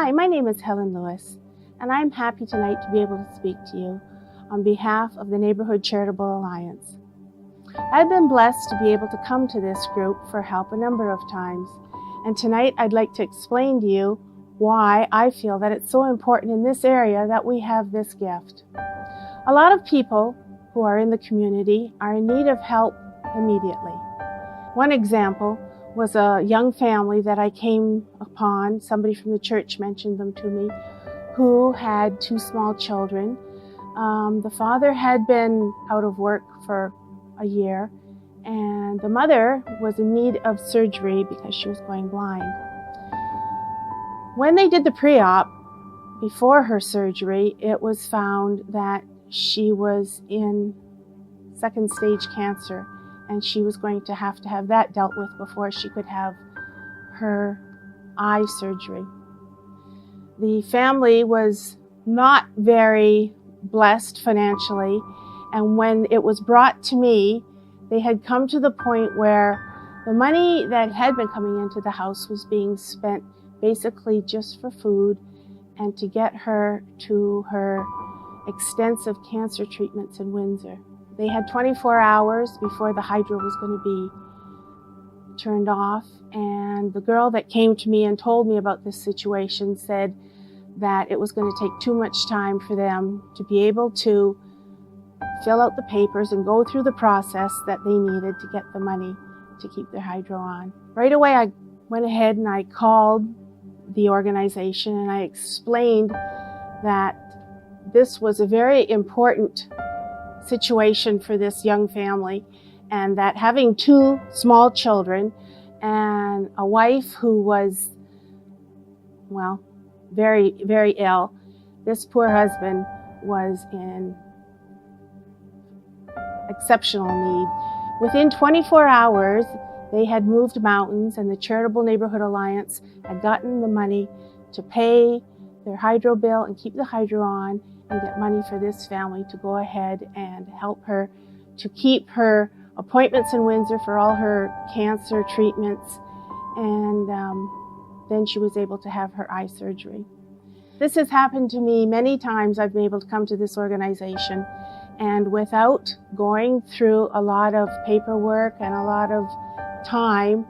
Hi, my name is Helen Lewis, and I'm happy tonight to be able to speak to you on behalf of the Neighbourhood Charitable Alliance. I've been blessed to be able to come to this group for help a number of times, and tonight I'd like to explain to you why I feel that it's so important in this area that we have this gift. A lot of people who are in the community are in need of help immediately. One example was a young family that I came upon. Somebody from the church mentioned them to me, who had 2 small children. The father had been out of work for a year, and the mother was in need of surgery because she was going blind. When they did the pre-op, before her surgery, it was found that she was in 2nd stage cancer, and she was going to have that dealt with before she could have her eye surgery. The family was not very blessed financially, and when it was brought to me, they had come to the point where the money that had been coming into the house was being spent basically just for food and to get her to her extensive cancer treatments in Windsor. They had 24 hours before the hydro was going to be turned off, and the girl that came to me and told me about this situation said that it was going to take too much time for them to be able to fill out the papers and go through the process that they needed to get the money to keep their hydro on. Right away I went ahead and I called the organization and I explained that this was a very important situation for this young family, and that having 2 small children and a wife who was, well, very, very ill, this poor husband was in exceptional need. Within 24 hours, they had moved mountains, and the Charitable Neighbourhood Alliance had gotten the money to pay their hydro bill and keep the hydro on, and get money for this family to go ahead and help her to keep her appointments in Windsor for all her cancer treatments, and then she was able to have her eye surgery. This has happened to me many times. I've been able to come to this organization, and without going through a lot of paperwork and a lot of time,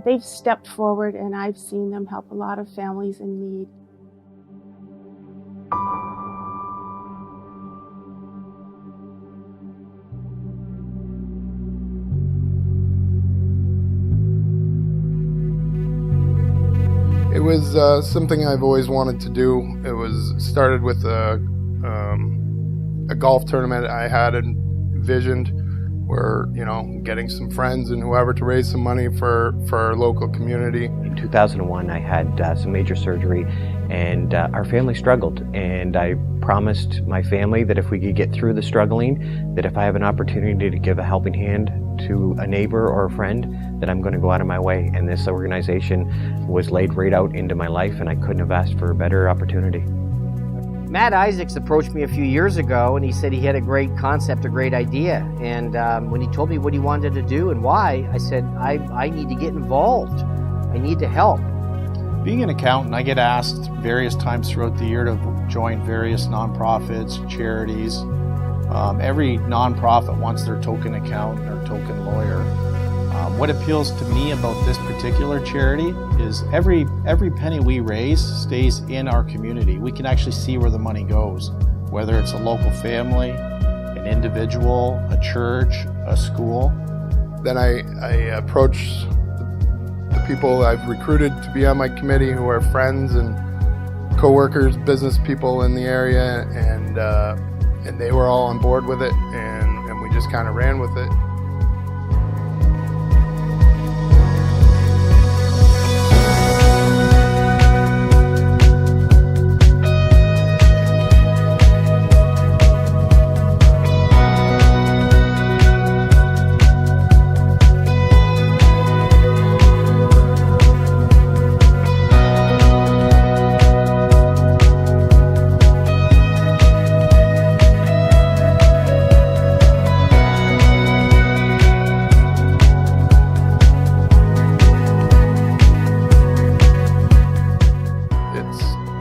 they've stepped forward, and I've seen them help a lot of families in need. It was something I've always wanted to do. It was started with a golf tournament I had envisioned, where, you know, getting some friends and whoever to raise some money for our local community. In 2001, I had some major surgery, and our family struggled. And I promised my family that if we could get through the struggling, that if I have an opportunity to give a helping hand to a neighbor or a friend, that I'm going to go out of my way. And this organization was laid right out into my life, and I couldn't have asked for a better opportunity. Matt Isaacs approached me a few years ago, and he said he had a great concept, a great idea. And when he told me what he wanted to do and why, I said, I need to get involved. I need to help. Being an accountant, I get asked various times throughout the year to join various nonprofits, charities. Every nonprofit wants their token accountant or token lawyer. What appeals to me about this particular charity is every penny we raise stays in our community. We can actually see where the money goes, whether it's a local family, an individual, a church, a school. Then I approached the people I've recruited to be on my committee, who are friends and co-workers, business people in the area, and they were all on board with it, and we just kind of ran with it.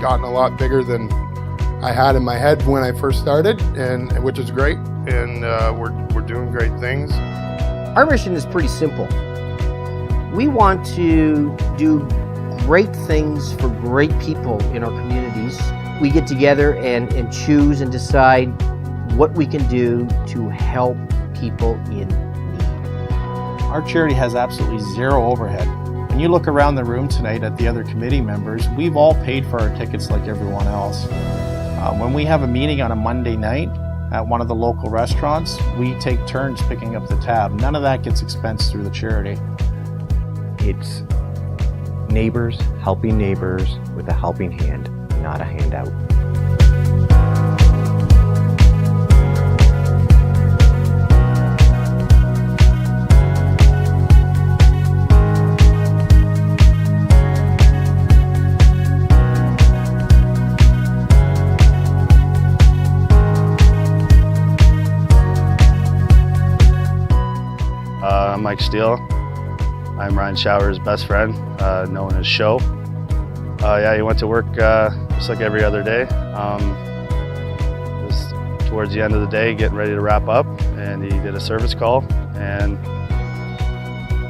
gotten a lot bigger than I had in my head when I first started, and which is great, and we're doing great things. Our mission is pretty simple. We want to do great things for great people in our communities. We get together and choose and decide what we can do to help people in need. Our charity has absolutely zero overhead. When you look around the room tonight at the other committee members, we've all paid for our tickets like everyone else. When we have a meeting on a Monday night at one of the local restaurants, we take turns picking up the tab. None of that gets expensed through the charity. It's neighbors helping neighbors with a helping hand, not a handout. I'm Mike Steele. I'm Ryan Shower's best friend, known as Show. Yeah, he went to work just like every other day. It was towards the end of the day, getting ready to wrap up, and he did a service call, and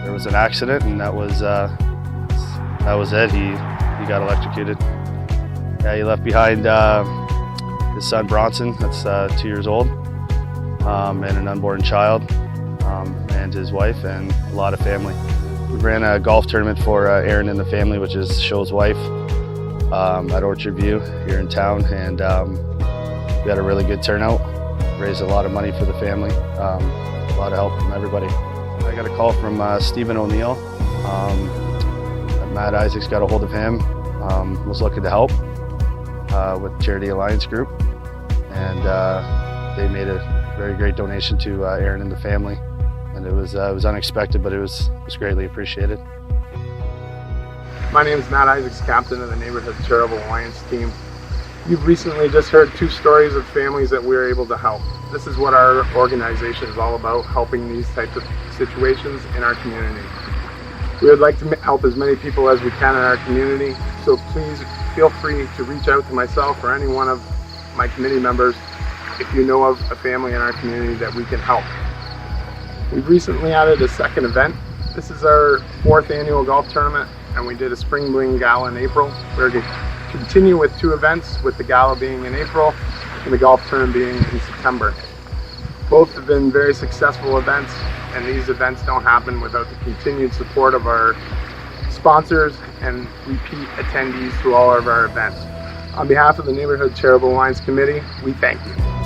there was an accident, and that was it. He got electrocuted. Yeah, he left behind his son Bronson, that's 2 years old, and an unborn child, and his wife, and a lot of family. We ran a golf tournament for Aaron and the family, which is Show's wife, at Orchard View here in town, and we had a really good turnout. Raised a lot of money for the family, a lot of help from everybody. I got a call from Stephen O'Neill. Matt Isaacs got a hold of him, was looking to help with Charity Alliance Group, and they made a very great donation to Aaron and the family. And it was unexpected, but it was greatly appreciated. My name is Matt Isaacs, captain of the Neighbourhood Charitable Alliance team. You've recently just heard 2 stories of families that we were able to help. This is what our organization is all about, helping these types of situations in our community. We would like to help as many people as we can in our community, so please feel free to reach out to myself or any one of my committee members if you know of a family in our community that we can help. We've recently added a second event. This is our 4th annual golf tournament, and we did a Spring Bling Gala in April. We're going to continue with 2 events, with the gala being in April and the golf tournament being in September. Both have been very successful events, and these events don't happen without the continued support of our sponsors and repeat attendees to all of our events. On behalf of the Neighbourhood Charitable Alliance Committee, we thank you.